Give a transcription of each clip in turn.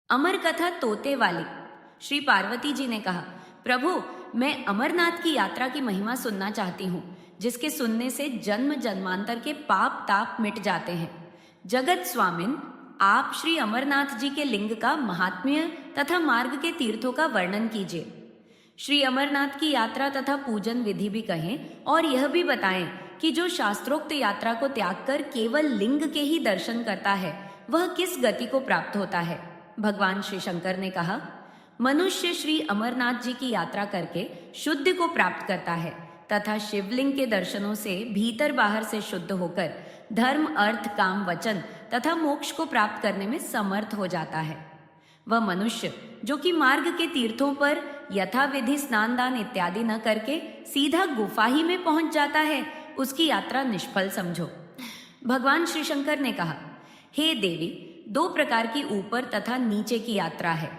अमर कथा तोते वाली। श्री पार्वती जी ने कहा, प्रभु मैं अमरनाथ की यात्रा की महिमा सुनना चाहती हूँ, जिसके सुनने से जन्म जन्मांतर के पाप ताप मिट जाते हैं। जगत स्वामिन, आप श्री अमरनाथ जी के लिंग का महात्म्य तथा मार्ग के तीर्थों का वर्णन कीजिए। श्री अमरनाथ की यात्रा तथा पूजन विधि भी कहें और यह भी बताएं कि जो शास्त्रोक्त यात्रा को त्याग कर केवल लिंग के ही दर्शन करता है, वह किस गति को प्राप्त होता है। भगवान श्री शंकर ने कहा, मनुष्य श्री अमरनाथ जी की यात्रा करके शुद्ध को प्राप्त करता है तथा शिवलिंग के दर्शनों से भीतर बाहर से शुद्ध होकर धर्म अर्थ काम वचन तथा मोक्ष को प्राप्त करने में समर्थ हो जाता है। वह मनुष्य जो कि मार्ग के तीर्थों पर यथाविधि स्नान दान इत्यादि न करके सीधा गुफा ही में पहुंच जाता है, उसकी यात्रा निष्फल समझो। भगवान श्री शंकर ने कहा, हे देवी, दो प्रकार की ऊपर तथा नीचे की यात्रा है।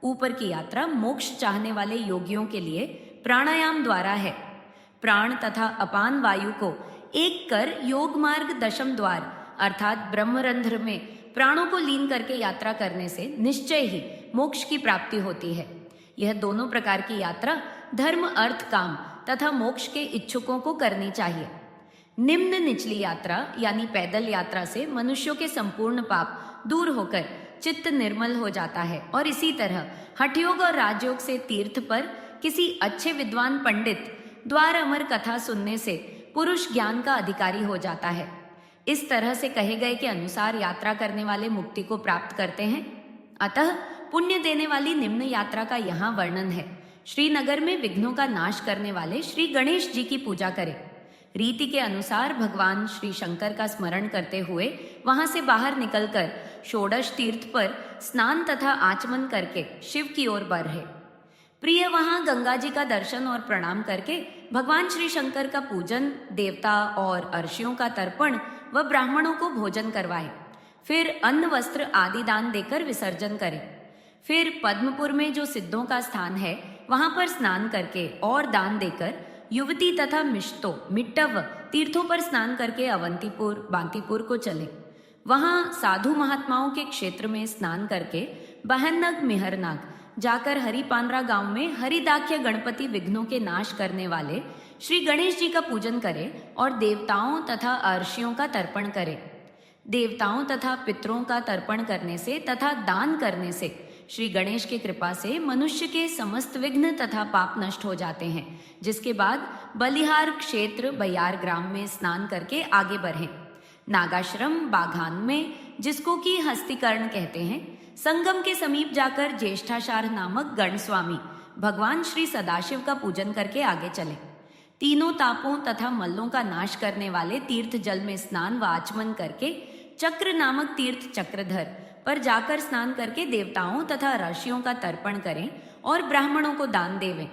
ऊपर की यात्रा मोक्ष चाहने वाले योगियों के लिए प्राणायाम द्वारा है। प्राण तथा अपान वायु को एक कर योग मार्ग दशम द्वार अर्थात ब्रह्मरंध्र में प्राणों को लीन करके यात्रा करने से निश्चय ही मोक्ष की प्राप्ति होती है। यह दोनों प्रकार की यात्रा धर्म अर्थ काम तथा मोक्ष के इच्छुकों को करनी चाहिए। निम्न निचली यात्रा यानी पैदल यात्रा से मनुष्यों के संपूर्ण पाप दूर होकर चित्त निर्मल हो जाता है और इसी तरह हठयोग और राजयोग से तीर्थ पर किसी अच्छे विद्वान पंडित द्वार अमर कथा सुनने से पुरुष ज्ञान का अधिकारी हो जाता है। इस तरह से कहे गए के अनुसार यात्रा करने वाले मुक्ति को प्राप्त करते हैं। अतः पुण्य देने वाली निम्न यात्रा का यहाँ वर्णन है। श्रीनगर में विघ्नों का नाश करने वाले श्री गणेश जी की पूजा करें। रीति के अनुसार भगवान श्री शंकर का स्मरण करते हुए वहां से बाहर निकलकर षोडश तीर्थ पर स्नान तथा आचमन करके शिव की ओर बढ़े। प्रिय वहां गंगा जी का दर्शन और प्रणाम करके भगवान श्री शंकर का पूजन, देवता और अर्षियों का तर्पण व ब्राह्मणों को भोजन करवाए। फिर अन्न वस्त्र आदि दान देकर विसर्जन करें। फिर पद्मपुर में जो सिद्धों का स्थान है, वहां पर स्नान करके और दान देकर युवती तथा मिट्टव तीर्थों पर स्नान करके अवंतीपुर बांकीपुर को चले। वहां साधु महात्माओं के क्षेत्र में स्नान करके बहनग मेहरनाग जाकर हरिपानरा गांव में हरिदाख्य गणपति विघ्नों के नाश करने वाले श्री गणेश जी का पूजन करें और देवताओं तथा अर्षियों का तर्पण करें। देवताओं तथा पितरों का तर्पण करने से तथा दान करने से श्री गणेश की कृपा से मनुष्य के समस्त विघ्न तथा पाप नष्ट हो जाते हैं। जिसके बाद बलिहार क्षेत्र बयार ग्राम में स्नान करके आगे बढ़ें। नागाश्रम बाघान में, जिसको कि हस्तिकर्ण कहते हैं, संगम के समीप जाकर ज्येष्ठाचार नामक गण स्वामी भगवान श्री सदाशिव का पूजन करके आगे चले। तीनों तापों तथा मल्लों का नाश करने वाले तीर्थ जल में स्नान व आचमन करके चक्र नामक तीर्थ चक्रधर पर जाकर स्नान करके देवताओं तथा ऋषियों का तर्पण करें और ब्राह्मणों को दान देवें।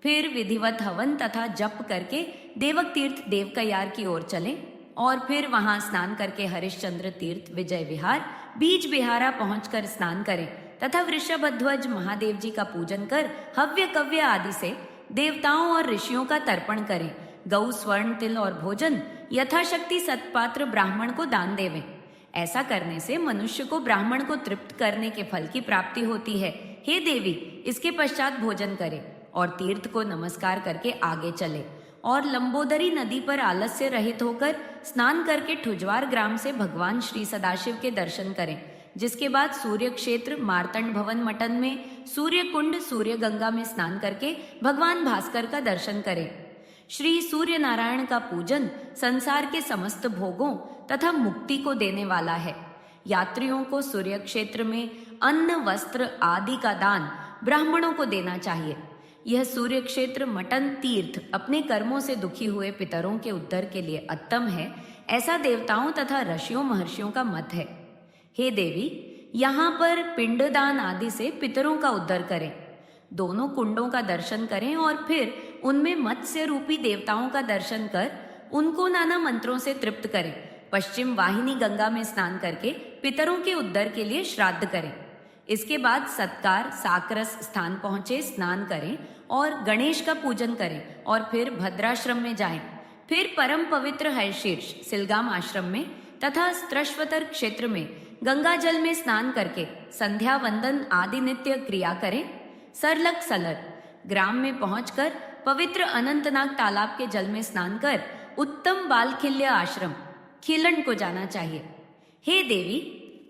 फिर विधिवत हवन तथा जप करके देवक तीर्थ देवकयार की ओर चलें और फिर वहां स्नान करके हरिश्चंद्र तीर्थ विजय विहार बीज बिहारा पहुंचकर स्नान करें तथा वृषभध्वज महादेव जी का पूजन कर हव्य कव्य आदि से देवताओं और ऋषियों का तर्पण करें। गौ स्वर्ण तिल और भोजन यथाशक्ति सत्पात्र ब्राह्मण को दान देवें। ऐसा करने से मनुष्य को ब्राह्मण को तृप्त करने के फल की प्राप्ति होती है। हे देवी, इसके पश्चात भोजन करें और तीर्थ को नमस्कार करके आगे चले और लंबोदरी नदी पर आलस्य रहित होकर स्नान करके ठुजवार ग्राम से भगवान श्री सदाशिव के दर्शन करें। जिसके बाद सूर्य क्षेत्र मार्तंड भवन मटन में सूर्य कुंड सूर्य गंगा में स्नान करके भगवान भास्कर का दर्शन करें। श्री सूर्य नारायण का पूजन संसार के समस्त भोगों तथा मुक्ति को देने वाला है। यात्रियों को सूर्य क्षेत्र में अन्न वस्त्र आदि का दान ब्राह्मणों को देना चाहिए। यह सूर्य क्षेत्र मटन तीर्थ अपने कर्मों से दुखी हुए पितरों के उद्धार के लिए उत्तम है, ऐसा देवताओं तथा ऋषियों महर्षियों का मत है। हे देवी, यहाँ पर पिंडदान आदि से पितरों का उद्धार करें। दोनों कुंडों का दर्शन करें और फिर उनमें मत्स्य रूपी देवताओं का दर्शन कर उनको नाना मंत्रों से तृप्त करें। पश्चिम वाहिनी गंगा में स्नान करके पितरों के उद्धार के लिए श्राद्ध करें। इसके बाद सत्कार साकरस स्थान पहुंचे स्नान करें और गणेश का पूजन करें और फिर भद्राश्रम में जाएं। फिर परम पवित्र हयशीर्ष सिलगाम आश्रम में तथा स्त्रश्वतर क्षेत्र में गंगा जल में स्नान करके संध्या वंदन आदि नित्य क्रिया करें। सरलग सलर ग्राम में पहुंचकर पवित्र अनंतनाग तालाब के जल में स्नान कर उत्तम बालखिल्य आश्रम खिलंड को जाना चाहिए। हे देवी,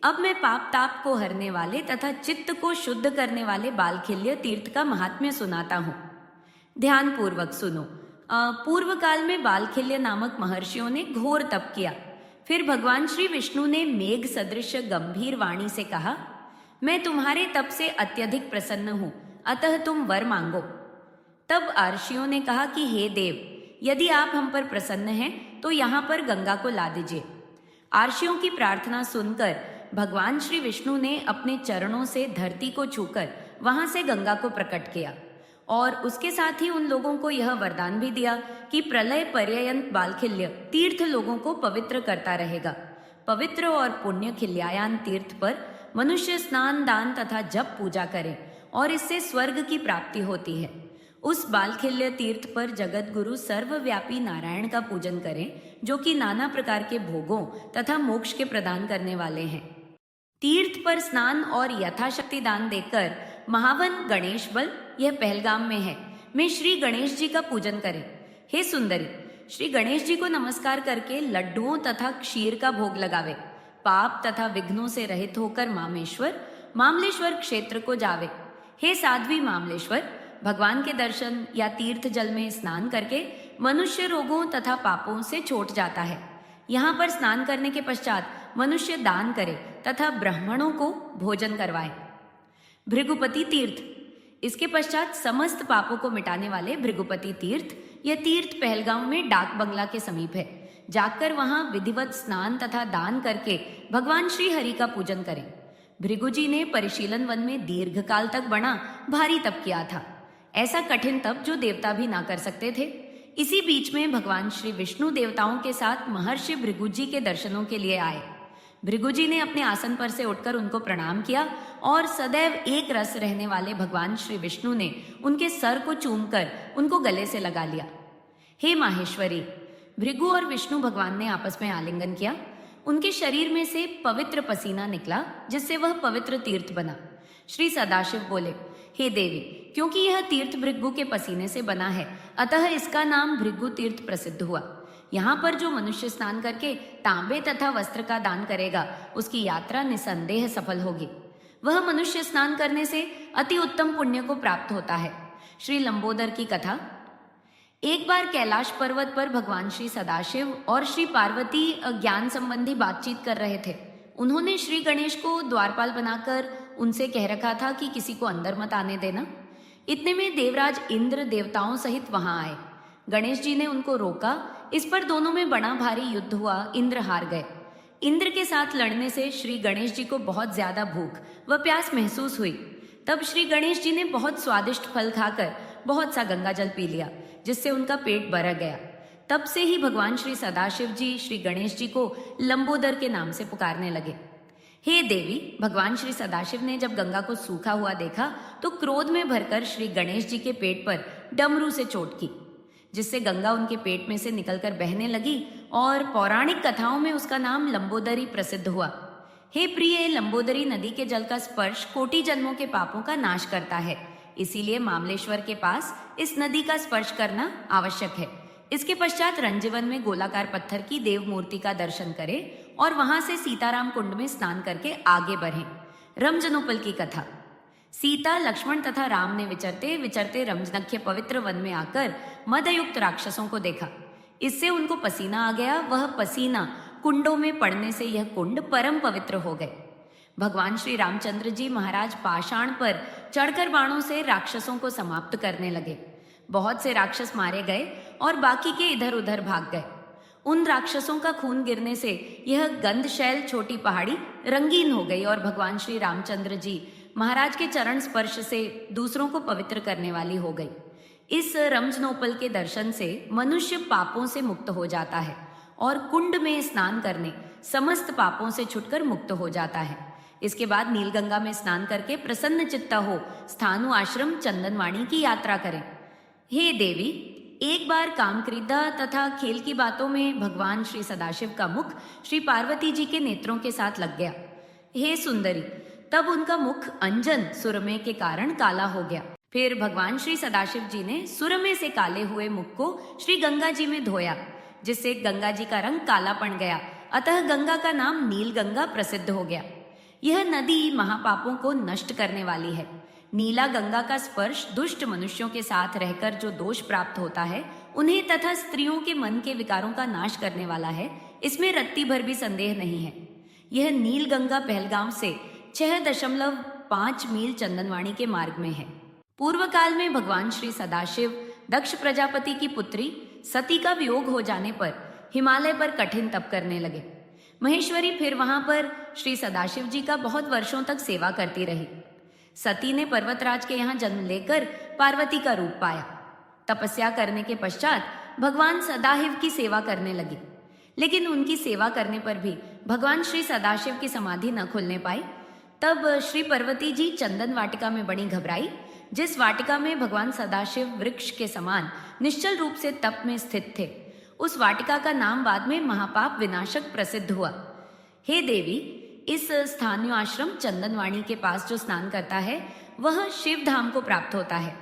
अब मैं पाप ताप को हरने वाले तथा चित्त को शुद्ध करने वाले बालखिल्य तीर्थ का महात्म्य सुनाता हूँ। ध्यान पूर्वक सुनो। पूर्व काल में बालखिल्य नामक महर्षियों ने घोर तप किया। फिर भगवान श्री विष्णु ने मेघ सदृश गंभीर वाणी से कहा, मैं तुम्हारे तप से अत्यधिक प्रसन्न हूं, अतः तुम वर मांगो। तब आर्षियों ने कहा कि हे देव, यदि आप हम पर प्रसन्न हैं तो यहाँ पर गंगा को ला दीजिए। आर्षियों की प्रार्थना सुनकर भगवान श्री विष्णु ने अपने चरणों से धरती को छूकर वहां से गंगा को प्रकट किया और उसके साथ ही उन लोगों को यह वरदान भी दिया कि प्रलय पर्यंत बालखिल्य तीर्थ लोगों को पवित्र करता रहेगा। पवित्र और पुण्य खिल्यायान तीर्थ पर मनुष्य स्नान दान तथा जप पूजा करें और इससे स्वर्ग की प्राप्ति होती है। उस बालखिल्य तीर्थ पर जगत गुरु सर्वव्यापी नारायण का पूजन करें, जो कि नाना प्रकार के भोगों तथा मोक्ष के प्रदान करने वाले हैं। तीर्थ पर स्नान और यथाशक्ति दान देकर महावन गणेश बल, यह पहलगाम में है, में श्री गणेश जी का पूजन करें। हे सुंदरी, श्री गणेश जी को नमस्कार करके लड्डुओं तथा क्षीर का भोग लगावे। पाप तथा विघ्नों से रहित होकर मामलेश्वर क्षेत्र को जावे। हे साध्वी मामलेश्वर, भगवान के दर्शन या तीर्थ जल में स्नान करके मनुष्य रोगों तथा पापों से छूट जाता है। यहाँ पर स्नान करने के पश्चात मनुष्य दान करे तथा ब्राह्मणों को भोजन करवाए। भृगुपति तीर्थ, इसके पश्चात समस्त पापों को मिटाने वाले भृगुपति तीर्थ, यह तीर्थ पहलगांव में डाक बंगला के समीप है। जाकर वहां विधिवत स्नान तथा दान करके भगवान श्री हरि का पूजन करें। भृगु जी ने परिशीलन वन में दीर्घ काल तक बना भारी तप किया था, ऐसा कठिन तप जो देवता भी ना कर सकते थे। इसी बीच में भगवान श्री विष्णु देवताओं के साथ महर्षि भृगु जी के दर्शनों के लिए आए। भृगु जी ने अपने आसन पर से उठकर उनको प्रणाम किया और सदैव एक रस रहने वाले भगवान श्री विष्णु ने उनके सर को चूमकर उनको गले से लगा लिया। हे माहेश्वरी, भृगु और विष्णु भगवान ने आपस में आलिंगन किया। उनके शरीर में से पवित्र पसीना निकला, जिससे वह पवित्र तीर्थ बना। श्री सदाशिव बोले, हे देवी, क्योंकि यह तीर्थ भृगु के पसीने से बना है, अतः इसका नाम भृगु तीर्थ प्रसिद्ध हुआ। यहाँ पर जो मनुष्य स्नान करके तांबे तथा वस्त्र का दान करेगा, उसकी यात्रा निसंदेह सफल होगी। वह मनुष्य स्नान करने से अति उत्तम पुण्य को प्राप्त होता है। श्री लंबोदर की कथा। एक बार कैलाश पर्वत पर भगवान श्री सदाशिव और श्री पार्वती ज्ञान संबंधी बातचीत कर रहे थे। उन्होंने श्री गणेश को द्वारपाल बनाकर उनसे कह रखा था कि किसी को अंदर मत आने देना। इतने में देवराज इंद्र देवताओं सहित वहां आए। गणेश जी ने उनको रोका। इस पर दोनों में बड़ा भारी युद्ध हुआ। इंद्र हार गए। इंद्र के साथ लड़ने से श्री गणेश जी को बहुत ज्यादा भूख व प्यास महसूस हुई। तब श्री गणेश जी ने बहुत स्वादिष्ट फल खाकर बहुत सा गंगा जल पी लिया, जिससे उनका पेट भर गया। तब से ही भगवान श्री सदाशिव जी श्री गणेश जी को लंबोदर के नाम से पुकारने लगे। हे देवी, भगवान श्री सदाशिव ने जब गंगा को सूखा हुआ देखा तो क्रोध में भरकर श्री गणेश जी के पेट पर डमरू से चोट की, जिससे गंगा उनके पेट में से निकलकर बहने लगी और पौराणिक कथाओं में उसका नाम लंबोदरी प्रसिद्ध हुआ। हे प्रिय, लंबोदरी नदी के जल का स्पर्श कोटि जन्मों के पापों का नाश करता है, इसीलिए मामलेश्वर के पास इस नदी का स्पर्श करना आवश्यक है। इसके पश्चात रंजीवन में गोलाकार पत्थर की देव मूर्ति का दर्शन करें और वहां से सीताराम कुंड में स्नान करके आगे बढ़ें। रमजनोपल की कथा। सीता, लक्ष्मण तथा राम ने विचरते विचरते रमजनख्य पवित्र वन में आकर मदयुक्त राक्षसों को देखा। इससे उनको पसीना आ गया। वह पसीना कुंडों में पड़ने से यह कुंड परम पवित्र हो गए। भगवान श्री रामचंद्र जी महाराज पाषाण पर चढ़कर बाणों से राक्षसों को समाप्त करने लगे। बहुत से राक्षस मारे गए और बाकी के इधर उधर भाग गए। उन राक्षसों का खून गिरने से यह गंधशैल छोटी पहाड़ी रंगीन हो गई और भगवान श्री रामचंद्र जी महाराज के चरण स्पर्श से दूसरों को पवित्र करने वाली हो गई। इस रमजनोपल के दर्शन से मनुष्य पापों से मुक्त हो जाता है और कुंड में स्नान करने समस्त पापों से छुटकर मुक्त हो जाता है। इसके बाद नीलगंगा में स्नान करके प्रसन्न चित्ता हो स्थानु आश्रम चंदनवाणी की यात्रा करें। हे देवी, एक बार कामक्रीड़ा तथा खेल की बातों में भगवान श्री सदाशिव का मुख श्री पार्वती जी के नेत्रों के साथ लग गया। हे सुंदरी, तब उनका मुख अंजन सुरमे के कारण काला हो गया। फिर भगवान श्री सदाशिव जी ने सुरमे से काले हुए मुख को श्री गंगा जी में धोया, जिससे गंगा जी का रंग काला पड़ गया। अतः गंगा का नाम नील गंगा प्रसिद्ध हो गया। यह नदी महापापों को नष्ट करने वाली है। नीला गंगा का स्पर्श दुष्ट मनुष्यों के साथ रहकर जो दोष प्राप्त होता है, उन्हें तथा स्त्रियों के मन के विकारों का नाश करने वाला है, इसमें रत्ती भर भी संदेह नहीं है। यह नील गंगा पहलगांव से 6.5 मील चंदनवाणी के मार्ग में है। पूर्व काल में भगवान श्री सदाशिव दक्ष प्रजापति की पुत्री सती का वियोग हो जाने पर हिमालय पर कठिन तप करने लगे। महेश्वरी फिर वहां पर श्री सदाशिव जी का बहुत वर्षों तक सेवा करती रही। सती ने पर्वतराज के यहाँ जन्म लेकर पार्वती का रूप पाया। तपस्या करने के पश्चात भगवान सदाशिव की सेवा करने लगी, लेकिन उनकी सेवा करने पर भी भगवान श्री सदाशिव की समाधि न खुलने पाई। तब श्री पार्वती जी चंदन वाटिका में बड़ी घबराई, जिस वाटिका में भगवान सदाशिव वृक्ष के समान निश्चल रूप से तप में स्थित थे। उस वाटिका का नाम बाद में महापाप विनाशक प्रसिद्ध हुआ। हे देवी, इस स्थानीय आश्रम चंदनवाणी के पास जो स्नान करता है, वह शिव धाम को प्राप्त होता है।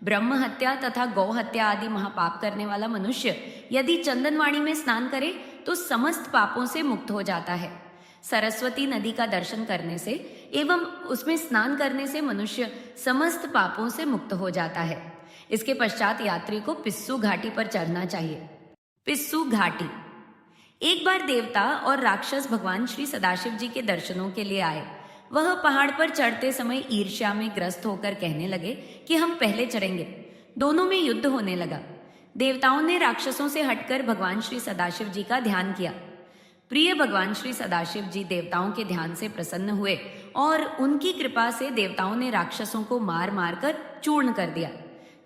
ब्रह्म हत्या तथा गौ हत्या आदि महापाप करने वाला मनुष्य यदि चंदनवाणी में स्नान करे तो समस्त पापों से मुक्त हो जाता है। सरस्वती नदी का दर्शन करने से एवं उसमें स्नान करने से मनुष्य समस्त पापों से मुक्त हो जाता है। इसके पश्चात यात्री को पिस्सू घाटी पर चढ़ना चाहिए। पिस्सू घाटी। एक बार देवता और राक्षस भगवान श्री सदाशिव जी के दर्शनों के लिए आए। वह पहाड़ पर चढ़ते समय ईर्ष्या में ग्रस्त होकर कहने लगे कि हम पहले चढ़ेंगे। दोनों में युद्ध होने लगा। देवताओं ने राक्षसों से हटकर भगवान श्री सदाशिव जी का ध्यान किया। प्रिय भगवान श्री सदाशिव जी देवताओं के ध्यान से प्रसन्न हुए और उनकी कृपा से देवताओं ने राक्षसों को मार मार कर चूर्ण कर दिया।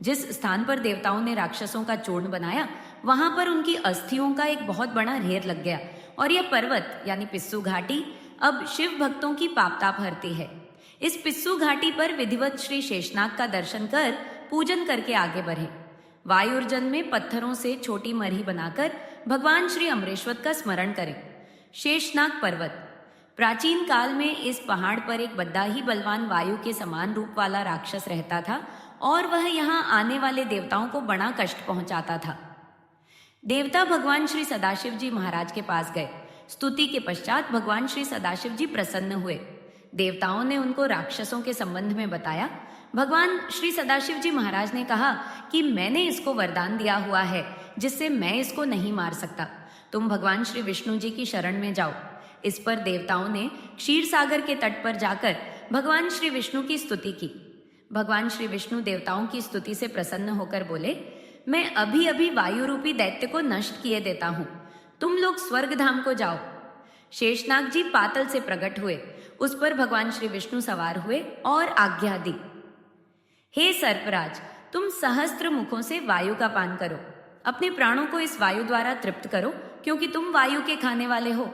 जिस स्थान पर देवताओं ने राक्षसों का चूर्ण बनाया, वहां पर उनकी अस्थियों का एक बहुत बड़ा ढेर लग गया और यह पर्वत यानी पिस्सू घाटी अब शिव भक्तों की पापताप हरती है। इस पिस्सू घाटी पर विधिवत श्री शेषनाग का दर्शन कर पूजन करके आगे बढ़े। वायुर्जन में पत्थरों से छोटी मरही बनाकर भगवान श्री अमरेश्वर का स्मरण करें। शेषनाग पर्वत। प्राचीन काल में इस पहाड़ पर एक बद्दा ही बलवान वायु के समान रूप वाला राक्षस रहता था और वह यहाँ आने वाले देवताओं को बड़ा कष्ट पहुंचाता था। देवता भगवान श्री सदाशिव जी महाराज के पास गए। स्तुति के पश्चात भगवान श्री सदाशिव जी प्रसन्न हुए। देवताओं ने उनको राक्षसों के संबंध में बताया। भगवान श्री सदाशिव जी महाराज ने कहा कि मैंने इसको वरदान दिया हुआ है जिससे मैं इसको नहीं मार सकता। तुम भगवान श्री विष्णु जी की शरण में जाओ। इस पर देवताओं ने क्षीर सागर के तट पर जाकर भगवान श्री विष्णु की स्तुति की। भगवान श्री विष्णु देवताओं की स्तुति से प्रसन्न होकर बोले, मैं अभी अभी वायु रूपी दैत्य को नष्ट किए देता हूं। तुम लोग स्वर्ग धाम को जाओ। शेषनाग जी पातल से प्रकट हुए। उस पर भगवान श्री विष्णु सवार हुए और आज्ञा दी, हे सर्पराज, तुम सहस्त्र मुखों से वायु का पान करो। अपने प्राणों को इस वायु द्वारा तृप्त करो, क्योंकि तुम वायु के खाने वाले हो।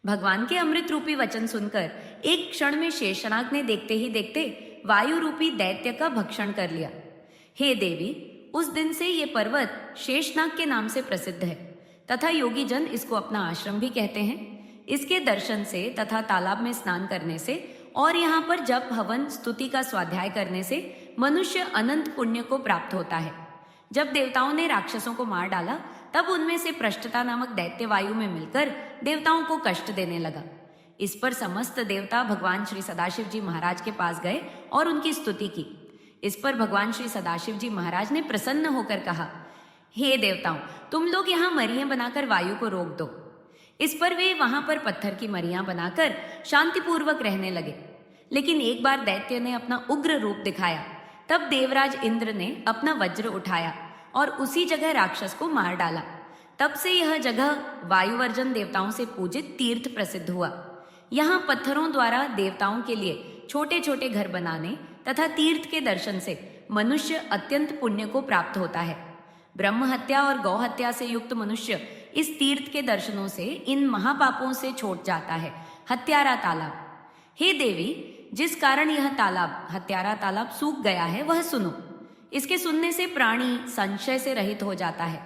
भगवान के अमृत रूपी वचन सुनकर एक क्षण में शेषनाग ने देखते ही देखते वायु रूपी दैत्य का भक्षण कर लिया। हे देवी, उस दिन से ये पर्वत शेषनाग के नाम से प्रसिद्ध है तथा योगी जन इसको अपना आश्रम भी कहते हैं। इसके दर्शन से तथा तालाब में स्नान करने से और यहाँ पर जप हवन स्तुति का स्वाध्याय करने से मनुष्य अनंत पुण्य को प्राप्त होता है। जब देवताओं ने राक्षसों को मार डाला, तब उनमें से पृष्ठता नामक दैत्य वायु में मिलकर देवताओं को कष्ट देने लगा। इस पर समस्त देवता भगवान श्री सदाशिव जी महाराज के पास गए और उनकी स्तुति की। इस पर भगवान श्री सदाशिव जी महाराज ने प्रसन्न होकर कहा, हे देवताओं, तुम लोग यहाँ मरियां बनाकर वायु को रोक दो। इस पर वे वहां पर पत्थर की मरियां बनाकर शांतिपूर्वक रहने लगे। लेकिन एक बार दैत्य ने अपना उग्र रूप दिखाया। तब देवराज इंद्र ने अपना वज्र उठाया और उसी जगह राक्षस को मार डाला। तब से यह जगह वायुवर्जन देवताओं से पूजित तीर्थ प्रसिद्ध हुआ। यहाँ पत्थरों द्वारा देवताओं के लिए छोटे छोटे घर बनाने तथा तीर्थ के दर्शन से मनुष्य अत्यंत पुण्य को प्राप्त होता है। ब्रह्म हत्या और गौ हत्या से युक्त मनुष्य इस तीर्थ के दर्शनों से इन महापापों से छूट जाता है। हत्यारा तालाब। हे देवी, जिस कारण यह तालाब हत्यारा तालाब सूख गया है, वह सुनो। इसके सुनने से प्राणी संशय से रहित हो जाता है।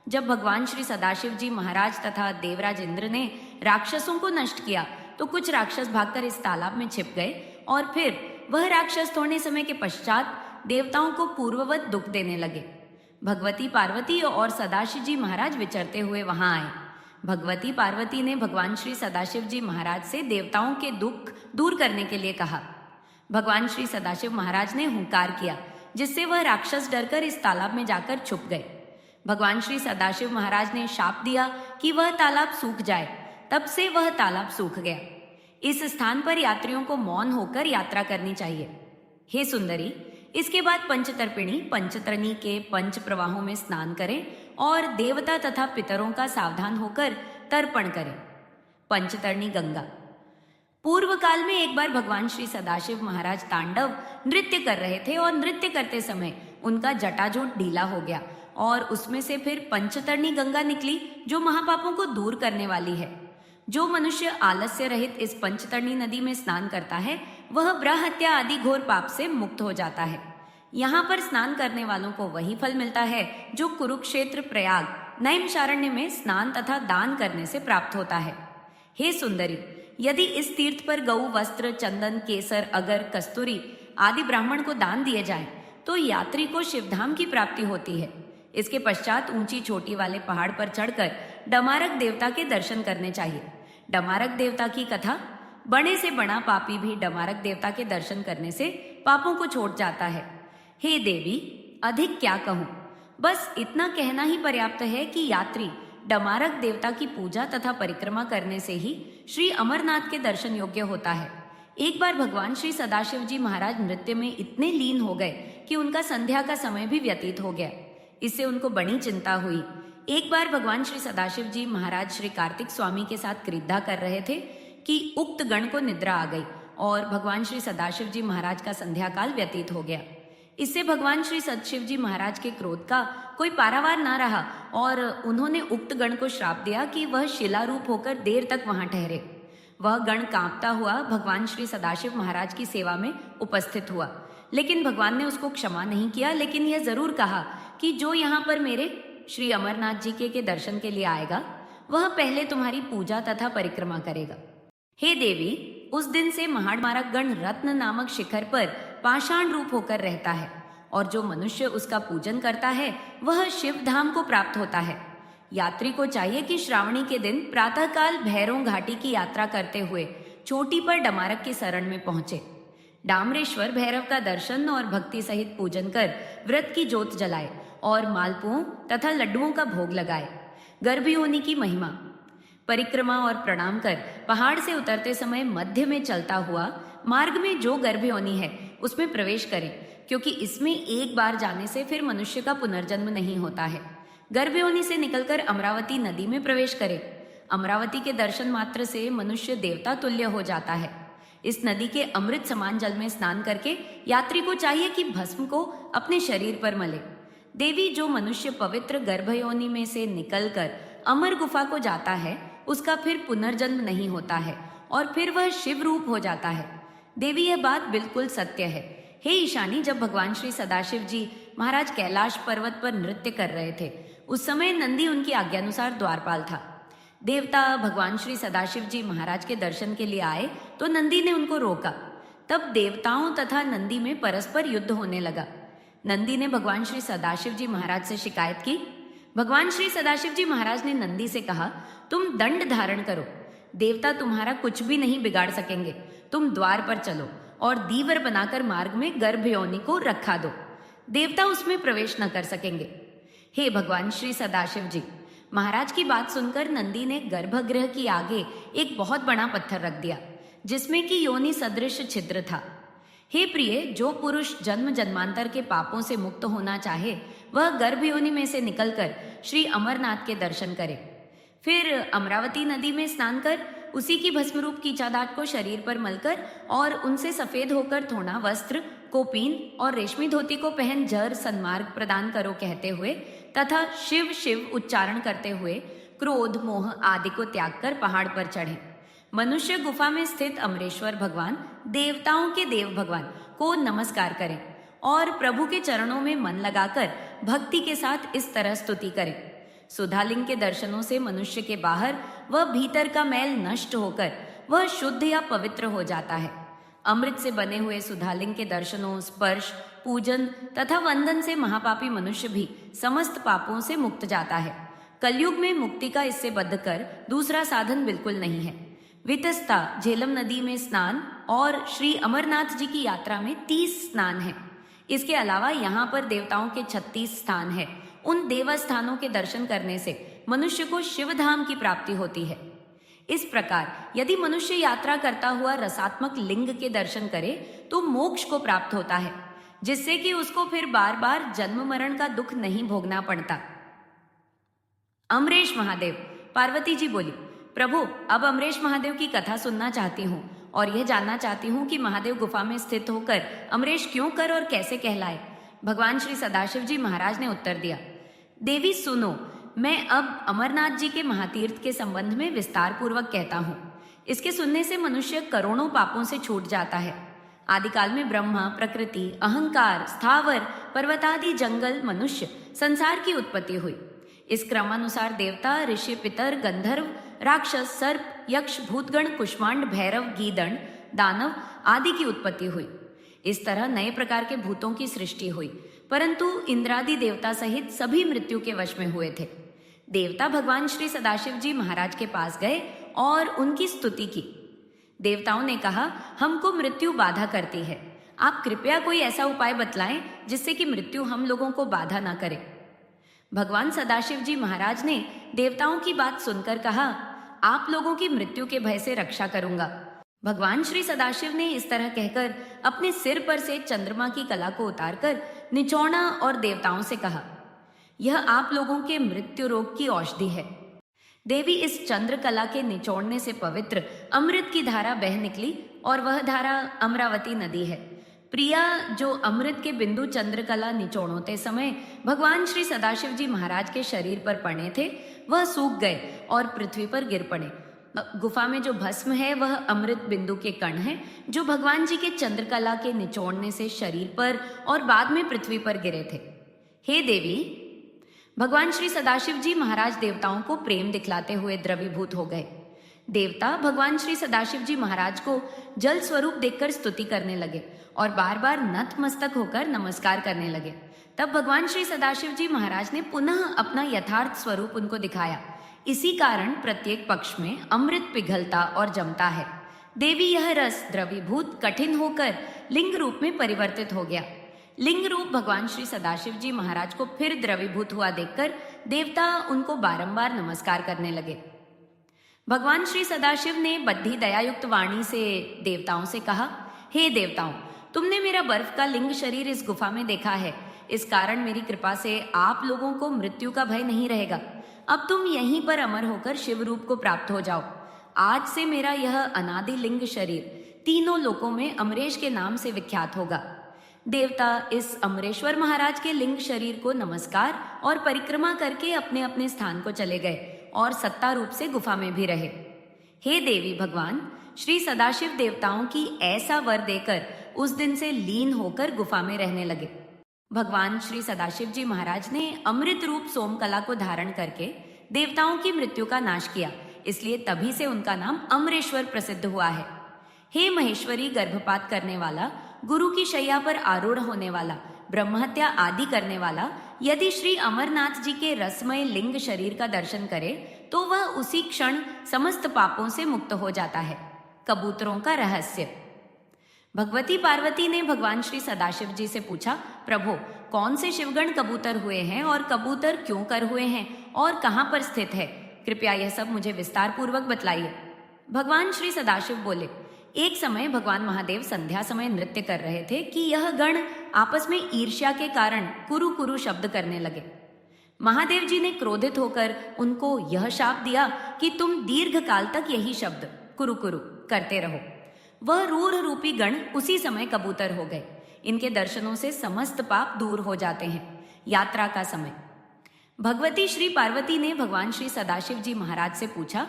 जब भगवान श्री सदाशिव जी महाराज तथा देवराज इंद्र ने राक्षसों को नष्ट किया, तो कुछ राक्षस भागकर इस तालाब में छिप गए और फिर वह राक्षस थोड़े समय के पश्चात देवताओं को पूर्ववत दुख देने लगे। भगवती पार्वती और सदाशिव जी महाराज विचरते हुए वहां आए। भगवती पार्वती ने भगवान श्री सदाशिव जी महाराज से देवताओं के दुख दूर करने के लिए कहा। भगवान श्री सदाशिव महाराज ने हुंकार किया, जिससे वह राक्षस डरकर इस तालाब में जाकर छुप गए। भगवान श्री सदाशिव महाराज ने शाप दिया कि वह तालाब सूख जाए। तब से वह तालाब सूख गया। इस स्थान पर यात्रियों को मौन होकर यात्रा करनी चाहिए। हे सुंदरी, इसके बाद पंचतर्पिणी पंचतरणी के पंच प्रवाहों में स्नान करें और देवता तथा पितरों का सावधान होकर तर्पण करें। पंचतरणी गंगा। पूर्व काल में एक बार भगवान श्री सदाशिव महाराज तांडव नृत्य कर रहे थे और नृत्य करते समय उनका जटाजूट ढीला हो गया और उसमें से फिर पंचतरणी गंगा निकली, जो महापापों को दूर करने वाली है। जो मनुष्य आलस्य रहित इस पंचतरणी नदी में स्नान करता है वह ब्रह्म हत्या आदि घोर पाप से मुक्त हो जाता है। यहाँ पर स्नान करने वालों को वही फल मिलता है जो कुरुक्षेत्र, प्रयाग, नैमिषारण्य में स्नान तथा दान करने से प्राप्त होता है। हे सुंदरी, यदि इस तीर्थ पर गऊ, वस्त्र, चंदन, केसर, अगर, कस्तूरी आदि ब्राह्मण को दान दिए जाएं, तो यात्री को शिवधाम की प्राप्ति होती है। इसके पश्चात ऊंची चोटी वाले पहाड़ पर चढ़कर डमारक देवता के दर्शन करने चाहिए। डमारक देवता की कथा। बड़े से बड़ा पापी भी डमारक देवता के दर्शन करने से पापों को छोड़ जाता है। हे देवी, अधिक क्या कहूं, बस इतना कहना ही पर्याप्त है कि यात्री डमारक देवता की पूजा तथा परिक्रमा करने से ही श्री अमरनाथ के दर्शन योग्य होता है। एक बार भगवान श्री सदाशिव जी महाराज नृत्य में इतने लीन हो गए कि उनका संध्या का समय भी व्यतीत हो गया। इससे उनको बड़ी चिंता हुई। एक बार भगवान श्री सदाशिव जी महाराज श्री कार्तिक स्वामी के साथ क्रीड़ा कर रहे थे कि उक्त गण को निद्रा आ गई और भगवान श्री सदाशिव जी महाराज का संध्या काल व्यतीत हो गया। इससे भगवान श्री सदाशिव जी महाराज के क्रोध का कोई पारावार न रहा और उन्होंने उक्त गण को श्राप दिया कि वह शिला रूप होकर देर तक वहां ठहरे। वह गण कांपता हुआ भगवान श्री सदाशिव महाराज की सेवा में उपस्थित हुआ, लेकिन भगवान ने उसको क्षमा नहीं किया, लेकिन यह जरूर कहा कि जो यहाँ पर मेरे श्री अमरनाथ जी के दर्शन के लिए आएगा वह पहले तुम्हारी पूजा तथा परिक्रमा करेगा। हे देवी, उस दिन से महाडमारक गण रत्न नामक शिखर पर पाषाण रूप होकर रहता है और जो मनुष्य उसका पूजन करता है वह शिव धाम को प्राप्त होता है। यात्री को चाहिए कि श्रावणी के दिन प्रातःकाल भैरों घाटी की यात्रा करते हुए चोटी पर डमारक की शरण में पहुंचे। डामरेश्वर भैरव का दर्शन और भक्ति सहित पूजन कर व्रत की ज्योत जलाए और मालपुओं तथा लड्डुओं का भोग लगाए। गर्भयोनि की महिमा। परिक्रमा और प्रणाम कर पहाड़ से उतरते समय मध्य में चलता हुआ मार्ग में जो गर्भयोनि है उसमें प्रवेश करें, क्योंकि इसमें एक बार जाने से फिर मनुष्य का पुनर्जन्म नहीं होता है। गर्भयोनि से निकलकर अमरावती नदी में प्रवेश करें। अमरावती के दर्शन मात्र से मनुष्य देवता तुल्य हो जाता है। इस नदी के अमृत समान जल में स्नान करके यात्री को चाहिए कि भस्म को अपने शरीर पर मले। देवी, जो मनुष्य पवित्र गर्भयोनि में से निकलकर अमर गुफा को जाता है उसका फिर पुनर्जन्म नहीं होता है और फिर वह शिव रूप हो जाता है। देवी, यह बात बिल्कुल सत्य है। हे ईशानी, जब भगवान श्री सदाशिव जी महाराज कैलाश पर्वत पर नृत्य कर रहे थे उस समय नंदी उनकी आज्ञानुसार द्वारपाल था। देवता भगवान श्री सदाशिव जी महाराज के दर्शन के लिए आए तो नंदी ने उनको रोका। तब देवताओं तथा नंदी में परस्पर युद्ध होने लगा। नंदी ने भगवान श्री सदाशिव जी महाराज से शिकायत की। भगवान श्री सदाशिव जी महाराज ने नंदी से कहा, तुम दंड धारण करो, देवता तुम्हारा कुछ भी नहीं बिगाड़ सकेंगे। तुम द्वार पर चलो और दीवर बनाकर मार्ग में गर्भयोनि को रखा दो, देवता उसमें प्रवेश न कर सकेंगे। हे भगवान श्री सदाशिव जी महाराज की बात सुनकर नंदी ने गर्भगृह की आगे एक बहुत बड़ा पत्थर रख दिया जिसमें कि योनि सदृश छिद्र था। हे प्रिय, जो पुरुष जन्म जन्मांतर के पापों से मुक्त होना चाहे वह गर्भयोनि में से निकलकर श्री अमरनाथ के दर्शन करे। फिर अमरावती नदी में स्नान कर उसी की भस्मरूप कीचादाट को शरीर पर मलकर और उनसे सफेद होकर थोड़ा वस्त्र, कोपीन और रेशमी धोती को पहन जर सन्मार्ग प्रदान करो कहते हुए तथा शिव शिव उच्चारण करते हुए क्रोध, मोह आदि को त्याग कर पहाड़ पर चढ़े। मनुष्य गुफा में स्थित अमरेश्वर भगवान, देवताओं के देव भगवान को नमस्कार करें और प्रभु के चरणों में मन लगाकर भक्ति के साथ इस तरह स्तुति करें। सुधालिंग के दर्शनों से मनुष्य के बाहर व भीतर का मैल नष्ट होकर वह शुद्ध या पवित्र हो जाता है। अमृत से बने हुए सुधालिंग के दर्शनों, स्पर्श, पूजन तथा वंदन से महापापी मनुष्य भी समस्त पापों से मुक्त जाता है। कलयुग में मुक्ति का इससे बढ़कर दूसरा साधन बिल्कुल नहीं है। वितस्ता, झेलम नदी में स्नान और श्री अमरनाथ जी की यात्रा में 30 स्नान है। इसके अलावा यहाँ पर देवताओं के 36 स्थान है। उन देवस्थानों के दर्शन करने से मनुष्य को शिवधाम की प्राप्ति होती है। इस प्रकार यदि मनुष्य यात्रा करता हुआ रसात्मक लिंग के दर्शन करे तो मोक्ष को प्राप्त होता है, जिससे कि उसको फिर बार बार जन्म मरण का दुख नहीं भोगना पड़ता। अमरेश महादेव। पार्वती जी बोली, प्रभु अब अमरेश महादेव की कथा सुनना चाहती हूँ और यह जानना चाहती हूँ कि महादेव गुफा में स्थित होकर अमरेश क्यों कर और कैसे कहलाए। भगवान श्री सदाशिव जी महाराज ने उत्तर दिया, देवी सुनो, मैं अब अमरनाथ जी के महातीर्थ के संबंध में विस्तार पूर्वक कहता हूँ। इसके सुनने से मनुष्य करोड़ों पापों से छूट जाता है। आदिकाल में ब्रह्मा, प्रकृति, अहंकार, स्थावर, पर्वतादि, जंगल, मनुष्य, संसार की उत्पत्ति हुई। इस क्रमानुसार देवता, ऋषि, पितर, गंधर्व, राक्षस, सर्प, यक्ष, भूतगण, कुष्मांड, भैरव, गीदड़, दानव आदि की उत्पत्ति हुई। इस तरह नए प्रकार के भूतों की सृष्टि हुई, परंतु इंद्रादि देवता सहित सभी मृत्यु के वश में हुए थे। देवता भगवान श्री सदाशिव जी महाराज के पास गए और उनकी स्तुति की। देवताओं ने कहा, हमको मृत्यु बाधा करती है, आप कृपया कोई ऐसा उपाय बतलाएं जिससे कि मृत्यु हम लोगों को बाधा ना करे। भगवान सदाशिव जी महाराज ने देवताओं की बात सुनकर कहा, आप लोगों की मृत्यु के भय से रक्षा करूंगा। भगवान श्री सदाशिव ने इस तरह कहकर अपने सिर पर से चंद्रमा की कला को उतारकर निचोड़ा और देवताओं से कहा, यह आप लोगों के मृत्यु रोग की औषधि है। देवी इस चंद्र कला के निचोड़ने से पवित्र अमृत की धारा बह निकली और वह धारा अमरावती नदी है। प्रिया, जो अमृत के बिंदु चंद्रकला निचोड़ते समय भगवान श्री सदाशिव जी महाराज के शरीर पर पड़े थे, वह सूख गए और पृथ्वी पर गिर पड़े। गुफा में जो भस्म है वह अमृत बिंदु के कण है, जो भगवान जी के चंद्रकला के निचोड़ने से शरीर पर और बाद में पृथ्वी पर गिरे थे। हे देवी, भगवान श्री सदाशिव जी महाराज देवताओं को प्रेम दिखलाते हुए द्रवीभूत हो गए। देवता भगवान श्री सदाशिव जी महाराज को जल स्वरूप देखकर स्तुति करने लगे और बार बार नतमस्तक होकर नमस्कार करने लगे। तब भगवान श्री सदाशिव जी महाराज ने पुनः अपना यथार्थ स्वरूप उनको दिखाया। इसी कारण प्रत्येक पक्ष में अमृत पिघलता और जमता है। देवी, यह रस द्रवीभूत कठिन होकर लिंग रूप में परिवर्तित हो गया। लिंग रूप भगवान श्री सदाशिव जी महाराज को फिर द्रवीभूत हुआ देखकर देवता उनको बारंबार नमस्कार करने लगे। भगवान श्री सदाशिव ने बद्धी दयायुक्त वाणी से देवताओं से कहा, हे देवताओं, तुमने मेरा बर्फ का लिंग शरीर इस गुफा में देखा है। इस कारण मेरी कृपा से आप लोगों को मृत्यु का भय नहीं रहेगा। अब तुम यहीं पर अमर होकर शिव रूप को प्राप्त हो जाओ। आज से मेरा यह अनादि लिंग शरीर तीनों लोकों में अमरेश के नाम से विख्यात होगा। देवता इस अमरेश्वर महाराज के लिंग शरीर को नमस्कार और परिक्रमा करके अपने अपने स्थान को चले गए और सत्ता रूप से गुफा में भी रहे। हे देवी, भगवान श्री सदाशिव देवताओं की ऐसा वर देकर उस दिन से लीन होकर गुफा में रहने लगे। भगवान श्री सदाशिव जी महाराज ने अमृत रूप सोमकला को धारण करके देवताओं की मृत्यु का नाश किया, इसलिए तभी से उनका नाम अमरेश्वर प्रसिद्ध हुआ है। हे महेश्वरी, गर्भपात करने वाला, गुरु की शैया पर आरूढ़ होने वाला, ब्रह्महत्या आदि करने वाला, यदि श्री अमरनाथ जी के रसमय लिंग शरीर का दर्शन करे तो वह उसी क्षण समस्त पापों से मुक्त हो जाता है। कबूतरों का रहस्य। भगवती पार्वती ने भगवान श्री सदाशिव जी से पूछा, प्रभु, कौन से शिवगण कबूतर हुए हैं और कबूतर क्यों कर हुए हैं और कहाँ पर स्थित है? कृपया यह सब मुझे विस्तार पूर्वक बतलाइए। भगवान श्री सदाशिव बोले, एक समय भगवान महादेव संध्या समय नृत्य कर रहे थे कि यह गण आपस में ईर्ष्या के कारण कुरु कुरु शब्द करने लगे। महादेव जी ने क्रोधित होकर उनको यह शाप दिया कि तुम दीर्घ काल तक यही शब्द कुरु कुरु करते रहो। वह रूढ़ रूपी गण उसी समय कबूतर हो गए। इनके दर्शनों से समस्त पाप दूर हो जाते हैं। यात्रा का समय। भगवती श्री पार्वती ने भगवान श्री सदाशिव जी महाराज से पूछा,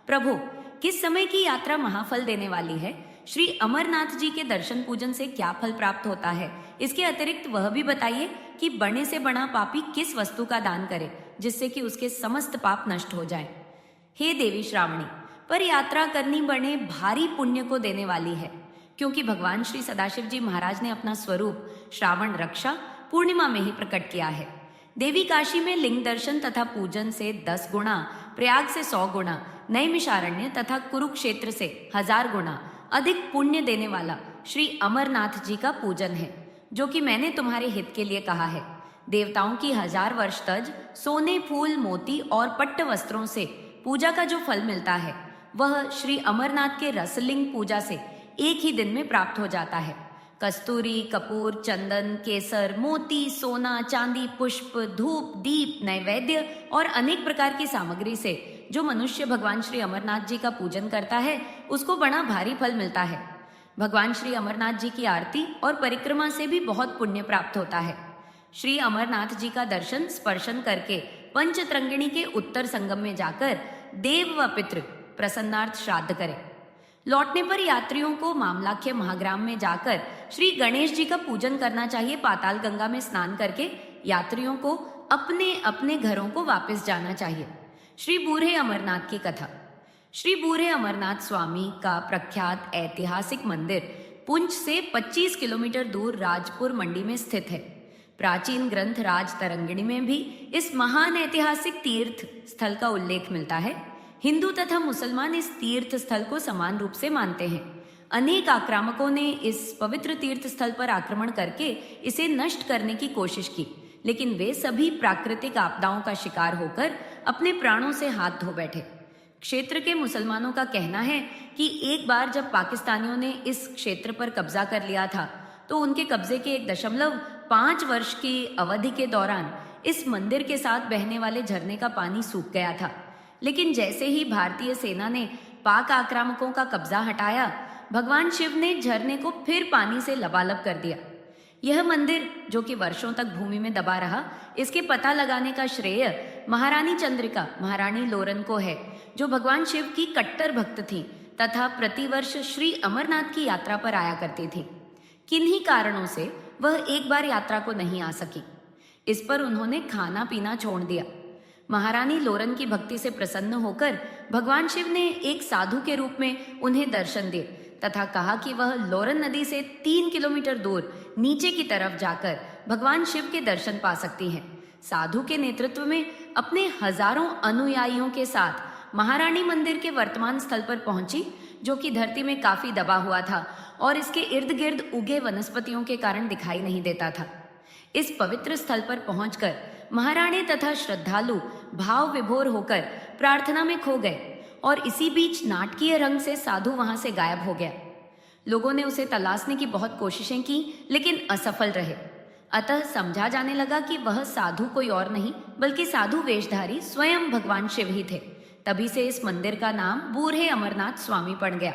प्रभु, किस समय की यात्रा महाफल देने वाली है? श्री अमरनाथ जी के दर्शन पूजन से क्या फल प्राप्त होता है? इसके अतिरिक्त वह भी बताइए कि बड़े से बड़ा पापी किस वस्तु का दान करे जिससे कि उसके समस्त पाप नष्ट हो जाएं। हे देवी श्रावणी, पर यात्रा करनी बड़े भारी पुण्य को देने वाली है, क्योंकि भगवान श्री सदाशिव जी महाराज ने अपना स्वरूप श्रावण रक्षा पूर्णिमा में ही प्रकट किया है। देवी काशी में लिंग दर्शन तथा पूजन से 10 गुना, प्रयाग से 100 गुना, नैमिषारण्य तथा कुरुक्षेत्र से 1000 गुना अधिक पुण्य देने वाला श्री अमरनाथ जी का पूजन है, जो कि मैंने तुम्हारे हित के लिए कहा है। देवताओं की 1000 वर्ष तज सोने, फूल, मोती और पट्ट वस्त्रों से पूजा का जो फल मिलता है, वह श्री अमरनाथ के रसलिंग पूजा से एक ही दिन में प्राप्त हो जाता है। कस्तूरी, कपूर, चंदन, केसर, मोती, सोना, चांदी, पुष्प, धूप, दीप, नैवेद्य और अनेक प्रकार की सामग्री से जो मनुष्य भगवान श्री अमरनाथ जी का पूजन करता है, उसको बड़ा भारी फल मिलता है। भगवान श्री अमरनाथ जी की आरती और परिक्रमा से भी बहुत पुण्य प्राप्त होता है। श्री अमरनाथ जी का दर्शन स्पर्शन करके पंचतरंगिणी के उत्तर संगम में जाकर देव व पितृ प्रसन्नार्थ श्राद्ध करें। लौटने पर यात्रियों को मामलाख्य महाग्राम में जाकर श्री गणेश जी का पूजन करना चाहिए। पाताल गंगा में स्नान करके यात्रियों को अपने अपने घरों को वापस जाना चाहिए। श्री बूढ़े अमरनाथ की कथा। श्री बूढ़े अमरनाथ स्वामी का प्रख्यात ऐतिहासिक मंदिर पुंछ से 25 किलोमीटर दूर राजपुर मंडी में स्थित है। प्राचीन ग्रंथ राज तरंगिणी में भी इस महान ऐतिहासिक तीर्थ स्थल का उल्लेख मिलता है। हिंदू तथा मुसलमान इस तीर्थ स्थल को समान रूप से मानते हैं। अनेक आक्रामकों ने इस पवित्र तीर्थ स्थल पर आक्रमण करके इसे नष्ट करने की कोशिश की, लेकिन वे सभी प्राकृतिक आपदाओं का शिकार होकर अपने प्राणों से हाथ धो बैठे। क्षेत्र के मुसलमानों का कहना है कि एक बार जब पाकिस्तानियों ने इस क्षेत्र पर कब्जा कर लिया था, तो उनके कब्जे के 1.5 वर्ष की अवधि के दौरान इस मंदिर के साथ बहने वाले झरने का पानी सूख गया था। लेकिन जैसे ही भारतीय सेना ने पाक आक्रामकों का कब्जा हटाया, भगवान शिव ने झरने को फिर पानी से लबालब कर दिया। यह मंदिर, जो कि वर्षों तक भूमि में दबा रहा, इसके पता लगाने का श्रेय महारानी चंद्रिका, महारानी लोरन को है, जो भगवान शिव की कट्टर भक्त थी तथा प्रतिवर्ष श्री अमरनाथ की यात्रा पर आया करती थी। किन्हीं कारणों से वह एक बार यात्रा को नहीं आ सकी। इस पर उन्होंने खाना पीना छोड़ दिया। महारानी लोरन की भक्ति से प्रसन्न होकर भगवान शिव ने एक साधु के रूप में उन्हें दर्शन दिए तथा कहा कि वह लोरन नदी से 3 किलोमीटर दूर नीचे की तरफ जाकर भगवान शिव के दर्शन पा सकती हैं। साधु के नेतृत्व में अपने हजारों अनुयायियों के साथ महारानी मंदिर के वर्तमान स्थल पर पहुंची, जो कि धरती में काफी दबा हुआ था और इसके इर्द गिर्द उगे वनस्पतियों के कारण दिखाई नहीं देता था। इस पवित्र स्थल पर पहुंचकर महारानी तथा श्रद्धालु भाव विभोर होकर प्रार्थना में खो गए और इसी बीच नाटकीय रंग से साधु वहां से गायब हो गया। लोगों ने उसे तलाशने की बहुत कोशिशें की, लेकिन असफल रहे। अतः समझा जाने लगा कि वह साधु कोई और नहीं बल्कि साधु वेशधारी स्वयं भगवान शिव ही थे। तभी से इस मंदिर का नाम बूढ़े अमरनाथ स्वामी पड़ गया।